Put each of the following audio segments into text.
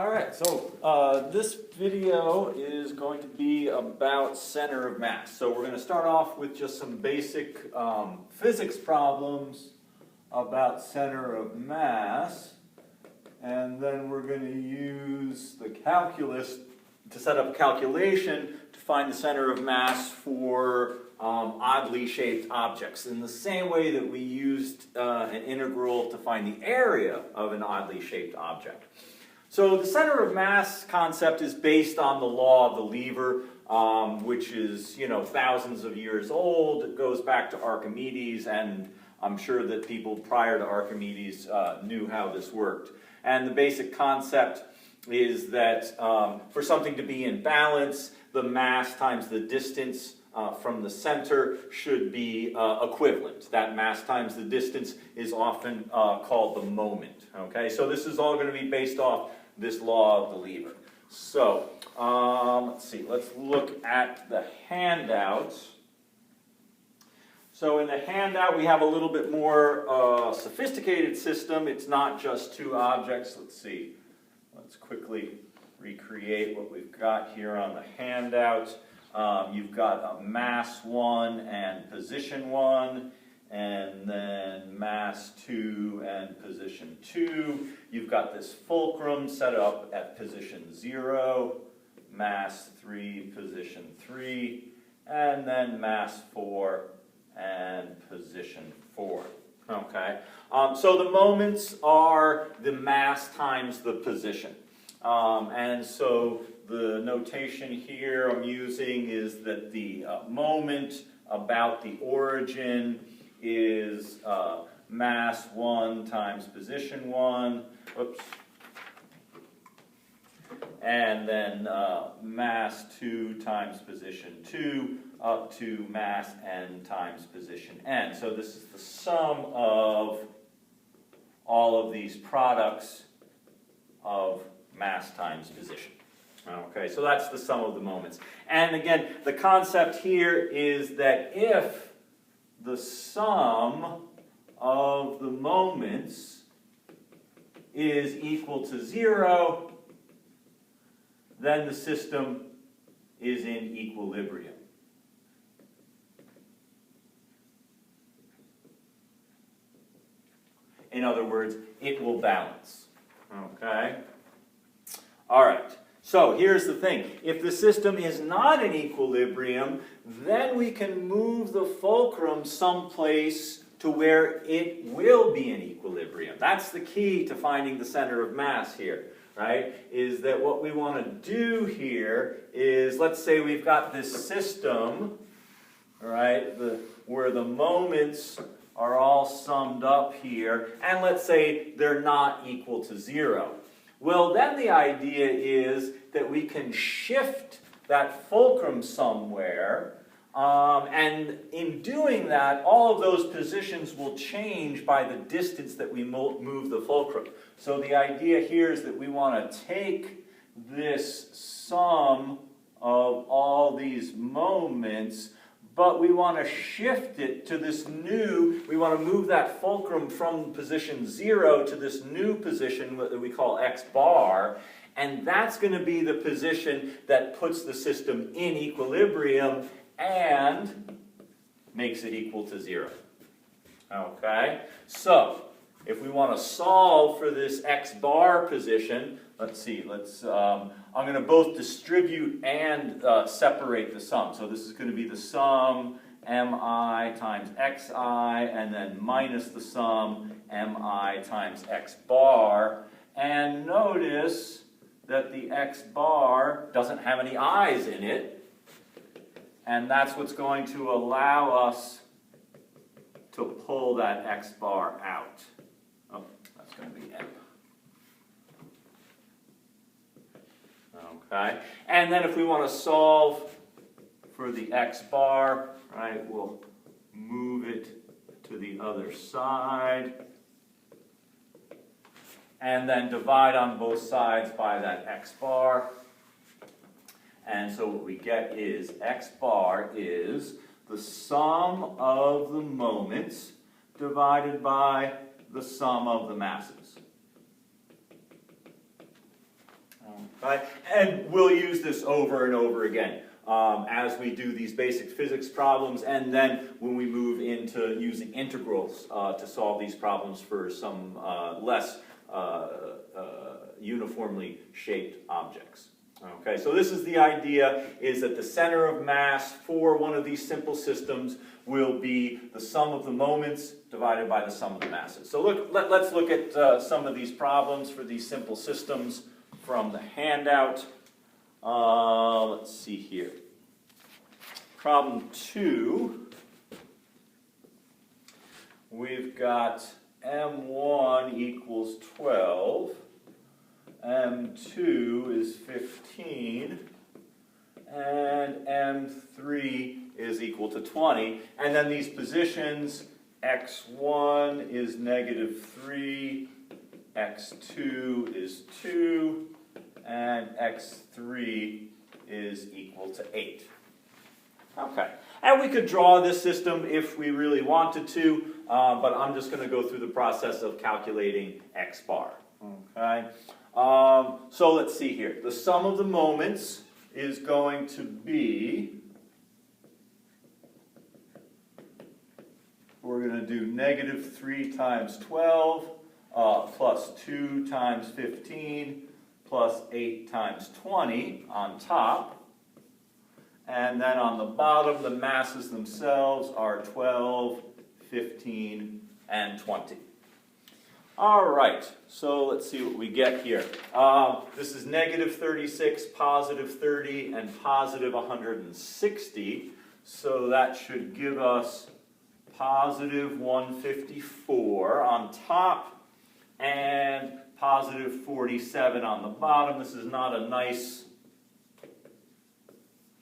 Alright, so this video is going to be about center of mass. So we're going to start off with just some basic physics problems about center of mass, and then we're going to use the calculus to set up a calculation to find the center of mass for oddly shaped objects, in the same way that we used an integral to find the area of an oddly shaped object. So the center of mass concept is based on the law of the lever, which is, thousands of years old. It goes back to Archimedes, and I'm sure that people prior to Archimedes knew how this worked. And the basic concept is that for something to be in balance, the mass times the distance from the center should be equivalent. That mass times the distance is often called the moment. Okay, so this is all going to be based off this law of the lever. So let's see. Let's look at the handout. So in the handout, we have a little bit more sophisticated system. It's not just two objects. Let's see. Let's quickly recreate what we've got here on the handout. You've got a mass 1 and position 1, and then mass 2 and position 2. You've got this fulcrum set up at position 0, mass 3, position 3, and then mass 4 and position 4. Okay, so the moments are the mass times the position. And so the notation here I'm using is that the moment about the origin is mass 1 times position 1, oops, and then mass 2 times position 2 up to mass n times position n. So this is the sum of all of these products of mass times position. Okay, so that's the sum of the moments. And again, the concept here is that if the sum of the moments is equal to 0, then the system is in equilibrium. In other words, it will balance. Okay? All right. So here's the thing. If the system is not in equilibrium, then we can move the fulcrum someplace to where it will be in equilibrium. That's the key to finding the center of mass here, right? Is that what we want to do here is, let's say we've got this system, right, where the moments are all summed up here, and let's say they're not equal to 0. Well, then the idea is that we can shift that fulcrum somewhere, and in doing that, all of those positions will change by the distance that we move the fulcrum. So the idea here is that we want to take this sum of all these moments, but we want to shift it to this new, we want to move that fulcrum from position 0 to this new position that we call x bar, and that's going to be the position that puts the system in equilibrium and makes it equal to 0. Okay? So, if we want to solve for this x bar position, let's see, I'm going to both distribute and separate the sum. So this is going to be the sum mi times xi, and then minus the sum mi times x bar. And notice that the x bar doesn't have any i's in it, and that's what's going to allow us to pull that x bar out. Oh, that's going to be m. Okay, and then if we want to solve for the x bar, right, we'll move it to the other side, and then divide on both sides by that x bar. And so what we get is x bar is the sum of the moments divided by the sum of the masses. Right? And we'll use this over and over again as we do these basic physics problems, and then when we move into using integrals to solve these problems for some less uniformly shaped objects. Okay, so this is the idea, is that the center of mass for one of these simple systems will be the sum of the moments divided by the sum of the masses. So let's look at some of these problems for these simple systems from the handout. Let's see here. Problem 2, we've got M1 equals 12, M2 is 15, and M3 is equal to 20. And then these positions, x1 is -3, x2 is 2, and x3 is equal to 8. Okay, and we could draw this system if we really wanted to, but I'm just going to go through the process of calculating x bar. Okay, so let's see here. The sum of the moments is going to be, we're going to do -3 times 12 plus 2 times 15 plus 8 times 20 on top. And then on the bottom, the masses themselves are 12, 15, and 20. All right, so let's see what we get here. This is -36, +30, and +160. So that should give us +154 on top and +47 on the bottom. This is not a nice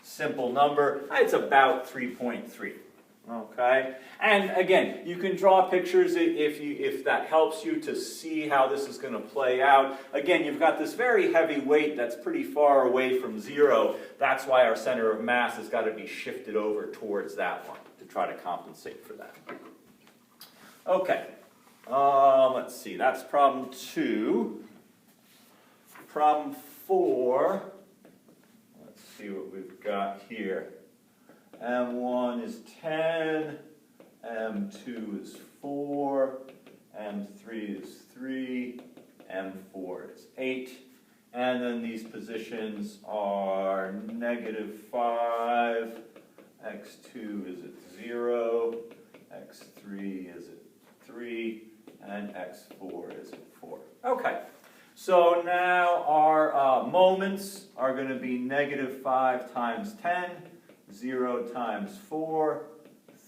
simple number. It's about 3.3. Okay, and again, you can draw pictures if that helps you to see how this is going to play out. Again, you've got this very heavy weight that's pretty far away from 0. That's why our center of mass has got to be shifted over towards that one to try to compensate for that. Okay, let's see. That's problem 2. Problem 4. Let's see what we've got here. M1 is 10, M2 is 4, M3 is 3, M4 is 8. And then these positions are -5, x2 is at 0, x3 is at 3, and x4 is at 4. Okay, so now our moments are going to be -5 times 10, 0 times 4,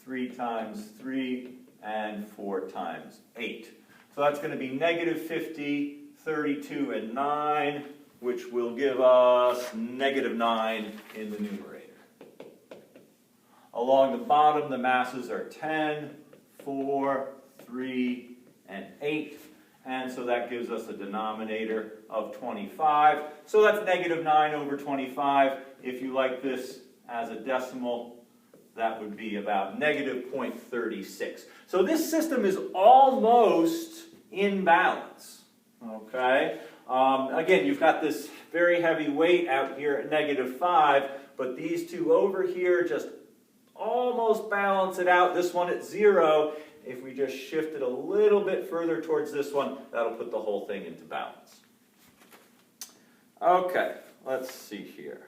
3 times 3, and 4 times 8. So that's going to be -50, 32, and 9, which will give us -9 in the numerator. Along the bottom, the masses are 10, 4, 3, and 8. And so that gives us a denominator of 25. So that's -9 over 25. If you like this as a decimal, that would be about -0.36. So this system is almost in balance. Okay? Again, you've got this very heavy weight out here at -5, but these two over here just almost balance it out. This one at 0. If we just shift it a little bit further towards this one, that'll put the whole thing into balance. Okay, let's see here.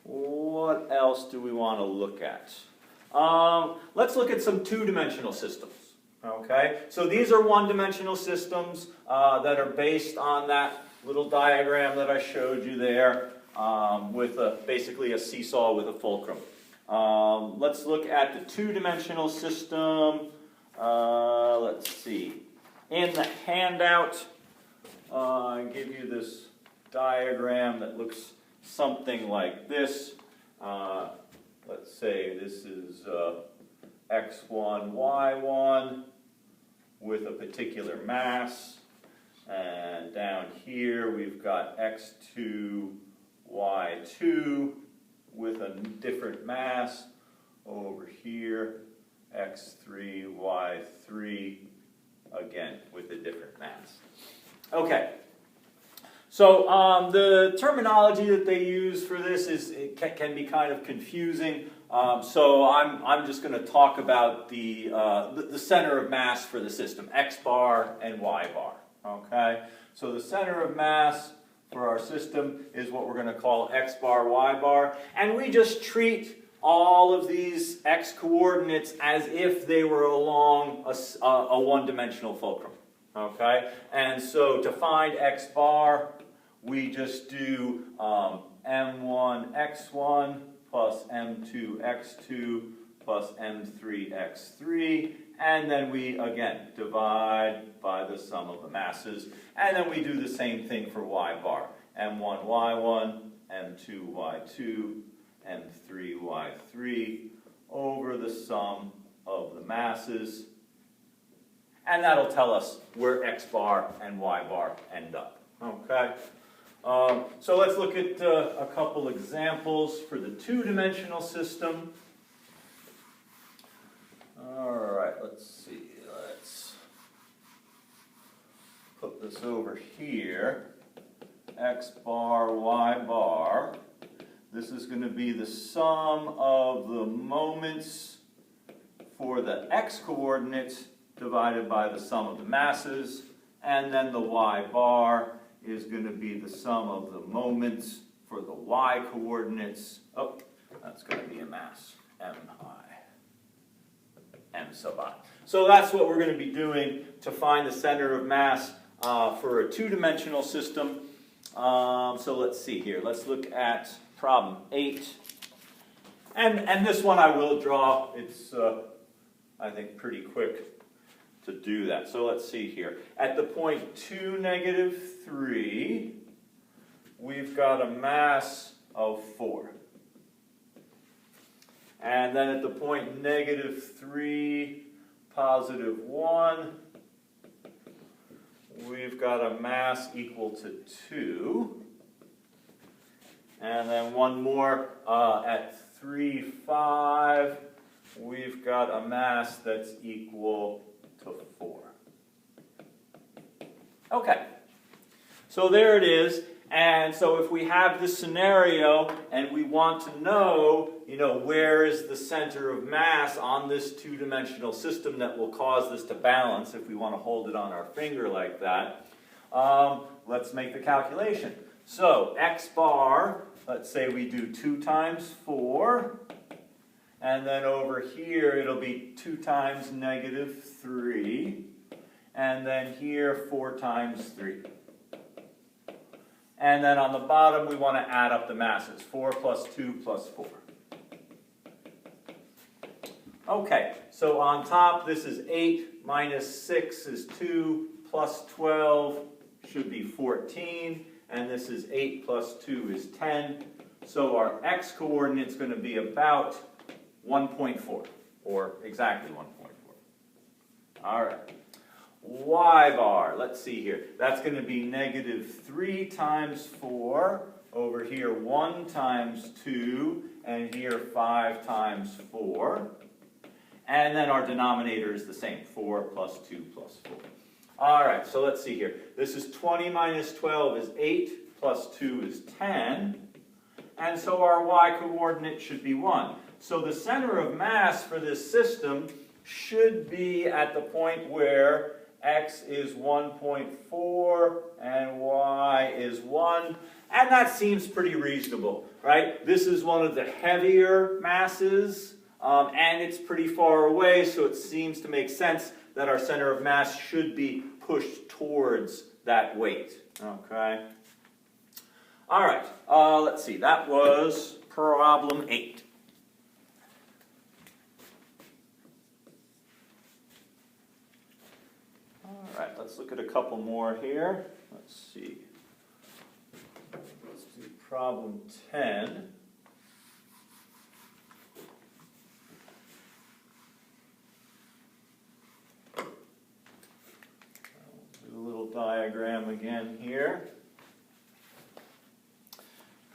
What else do we want to look at? Let's look at some two-dimensional systems. Okay, so these are one-dimensional systems that are based on that little diagram that I showed you there with basically a seesaw with a fulcrum. Let's look at the two-dimensional system. Let's see. In the handout, I give you this diagram that looks something like this. Let's say this is x1, y1 with a particular mass. And down here we've got x2, y2 with a different mass. Over here, x3, y3, again with a different mass. Okay. So the terminology that they use for this can be kind of confusing. So I'm just going to talk about the center of mass for the system, x bar and y bar. Okay, so the center of mass for our system is what we're going to call x bar, y bar, and we just treat all of these x coordinates as if they were along a one-dimensional fulcrum. Okay, and so to find x bar, we just do m1 x1 plus m2 x2 plus m3 x3, and then we again divide by the sum of the masses, and then we do the same thing for y bar, m1 y1, m2 y2, m3 y3 over the sum of the masses, and that'll tell us where x bar and y bar end up. Okay, so let's look at a couple examples for the two-dimensional system. All right, let's see. Let's put this over here. X bar, y bar. This is going to be the sum of the moments for the x coordinates divided by the sum of the masses, and then the y bar is going to be the sum of the moments for the y coordinates. Oh, that's going to be a mass, m sub I. So that's what we're going to be doing to find the center of mass for a two-dimensional system. So let's see here. Let's look at problem 8. And this one I will draw. It's, I think, pretty quick to do that. So let's see here. At the point 2, -3, we've got a mass of 4. And then at the point -3, +1, we've got a mass equal to 2. And then one more at 3, 5, we've got a mass that's equal to 4. Okay, so there it is. And so if we have this scenario and we want to know, where is the center of mass on this two-dimensional system that will cause this to balance, if we want to hold it on our finger like that, let's make the calculation. So x bar, let's say we do 2 times 4, and then over here it'll be 2 times -3, and then here 4 times 3. And then on the bottom we want to add up the masses, 4 plus 2 plus 4. Okay, so on top this is 8 minus 6 is 2 plus 12 should be 14. And this is 8 plus 2 is 10. So our x coordinate is going to be about 1.4, or exactly 1.4. All right. Y bar, let's see here. That's going to be -3 times 4. Over here, 1 times 2. And here, 5 times 4. And then our denominator is the same, 4 plus 2 plus 4. All right, so let's see here. This is 20 minus 12 is 8, plus 2 is 10. And so our y coordinate should be 1. So the center of mass for this system should be at the point where x is 1.4 and y is 1. And that seems pretty reasonable, right? This is one of the heavier masses, and it's pretty far away, so it seems to make sense that our center of mass should be pushed towards that weight. Okay. All right. Let's see. That was problem 8. All right. Let's look at a couple more here. Let's see. Let's do problem 10. Diagram again here.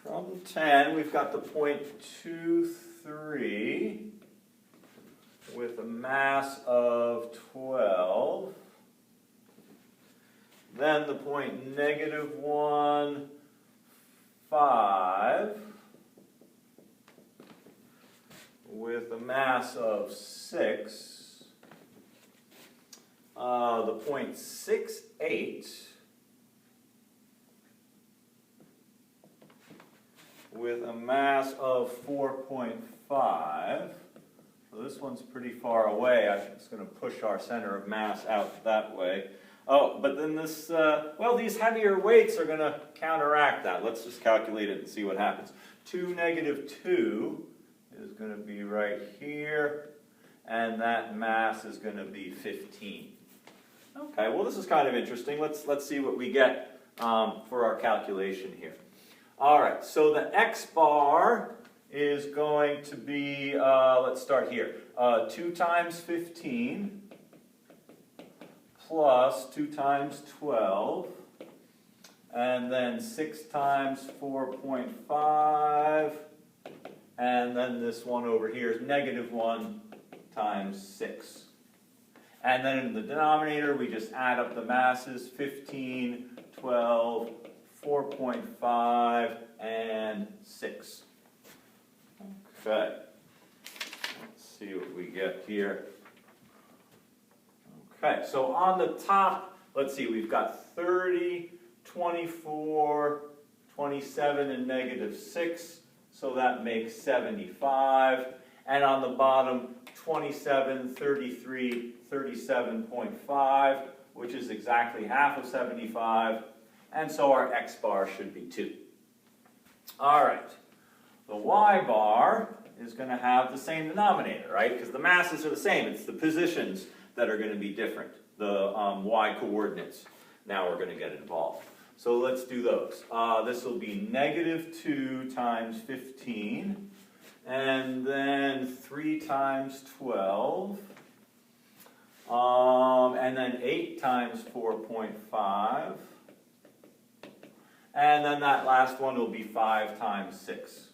Problem 10, we've got the point 2, 3 with a mass of 12. then the point -1, 5, with a mass of 6, the point 68, with a mass of 4.5. So this one's pretty far away. I'm just going to push our center of mass out that way. Oh, but then this, well, these heavier weights are going to counteract that. Let's just calculate it and see what happens. 2, -2 is going to be right here, and that mass is going to be 15. Okay, well, this is kind of interesting. Let's see what we get for our calculation here. All right, so the x bar is going to be, let's start here, 2 times 15 plus 2 times 12, and then 6 times 4.5, and then this one over here is -1 times 6. And then in the denominator, we just add up the masses, 15, 12, 4.5, and 6. Okay, let's see what we get here. Okay, so on the top, let's see, we've got 30, 24, 27, and -6, so that makes 75. And on the bottom, 27, 33, 37.5, which is exactly half of 75. And so our x bar should be 2. All right. The y bar is going to have the same denominator, right? Because the masses are the same. It's the positions that are going to be different. The y coordinates. Now we're going to get involved. So let's do those. This will be -2 times 15. And then 3 times 12. And then 8 times 4.5. And then that last one will be 5 times 6.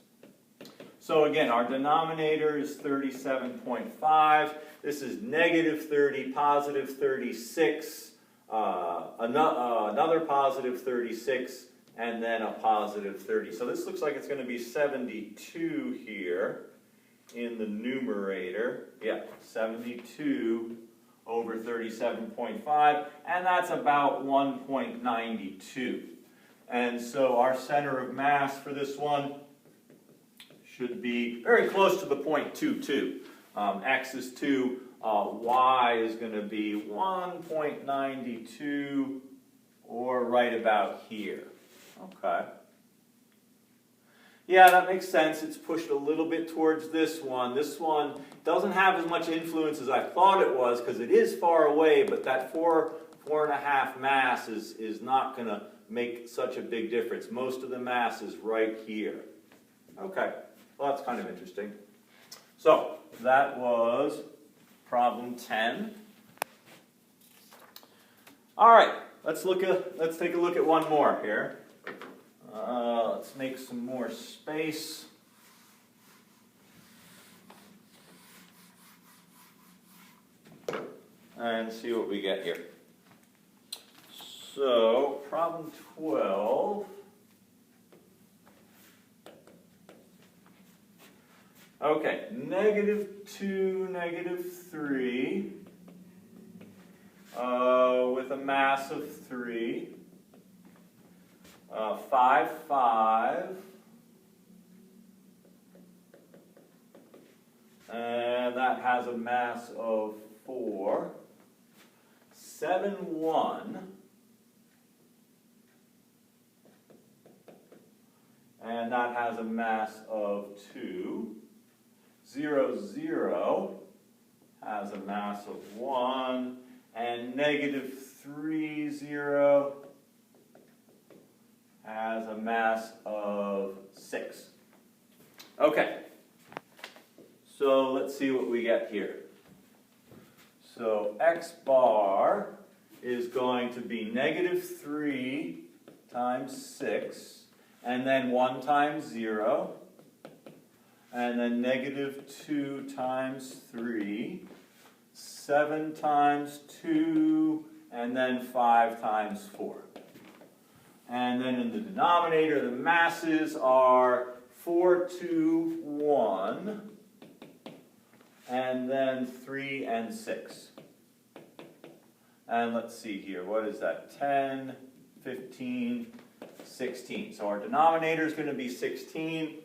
So again, our denominator is 37.5. This is -30, positive 36, another positive 36, and then a positive 30. So this looks like it's going to be 72 here in the numerator. Yeah, 72 over 37.5, and that's about 1.92. And so our center of mass for this one should be very close to the point 22. X is 2, y is going to be 1.92, or right about here. Okay. Yeah, that makes sense. It's pushed a little bit towards this one. This one doesn't have as much influence as I thought it was, because it is far away, but that 4.5 mass is not going to make such a big difference. Most of the mass is right here. Okay, well, that's kind of interesting. So that was problem 10. All right, let's take a look at one more here. Let's make some more space. And see what we get here. So, problem 12. Okay, -2, -3, with a mass of 3, 5, 5, and that has a mass of 4, 7, 1, and that has a mass of 2, 0, 0 has a mass of 1, and -3, 0 has a mass of 6. Okay, so let's see what we get here. So x bar is going to be -3 times 6, and then 1 times 0, and then -2 times 3, 7 times 2, and then 5 times 4. And then in the denominator, the masses are 4, 2, 1, and then 3 and 6. And let's see here, what is that? 10, 15, 16. So our denominator is going to be 16.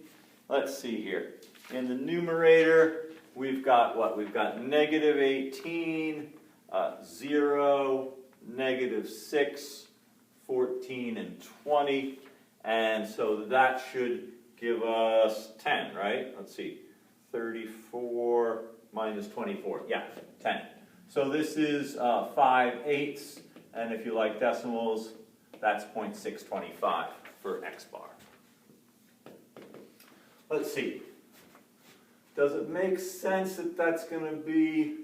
Let's see here. In the numerator, we've got what? We've got negative 18, 0, negative 6, 14, and 20. And so that should give us 10, right? Let's see. 34 minus 24. Yeah, 10. So this is 5/8, and if you like decimals, that's 0.625 for x bar. Let's see. Does it make sense that that's going to be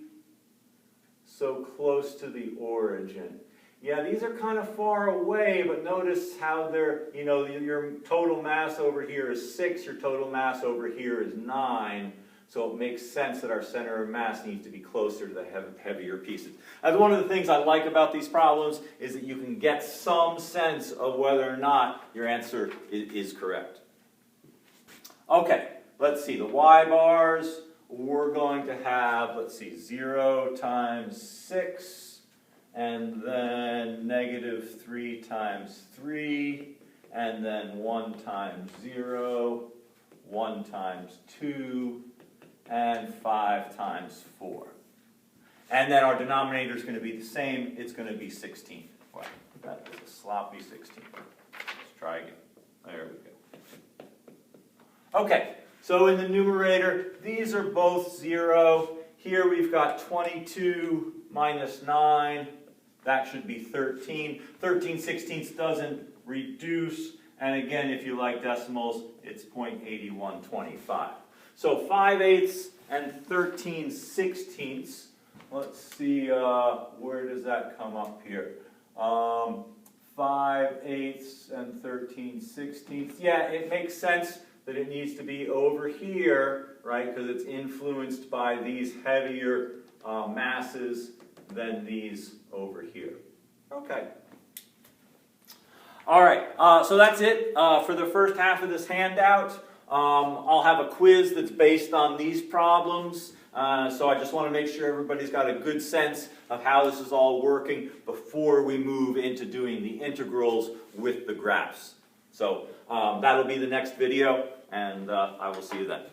so close to the origin? Yeah, these are kind of far away, but notice how they're, you know, your total mass over here is 6, your total mass over here is 9. So it makes sense that our center of mass needs to be closer to the heavier pieces. That's one of the things I like about these problems is that you can get some sense of whether or not your answer is correct. Okay, let's see. The y bars, we're going to have, let's see, 0 times 6, and then negative 3 times 3, and then 1 times 0, 1 times 2, and 5 times 4. And then our denominator is going to be the same. It's going to be 16. Wow, that is a sloppy 16. Let's try again. There we go. Okay, so in the numerator, these are both 0. Here we've got 22 minus 9. That should be 13. 13/16 doesn't reduce. And again, if you like decimals, it's 0.8125. So 5/8 and 13/16. Let's see, where does that come up here? 5/8 and 13/16. Yeah, it makes sense that it needs to be over here, right? Because it's influenced by these heavier masses than these over here. Okay. All right, so that's it for the first half of this handout. I'll have a quiz that's based on these problems. So I just want to make sure everybody's got a good sense of how this is all working before we move into doing the integrals with the graphs. So that'll be the next video, and I will see you then.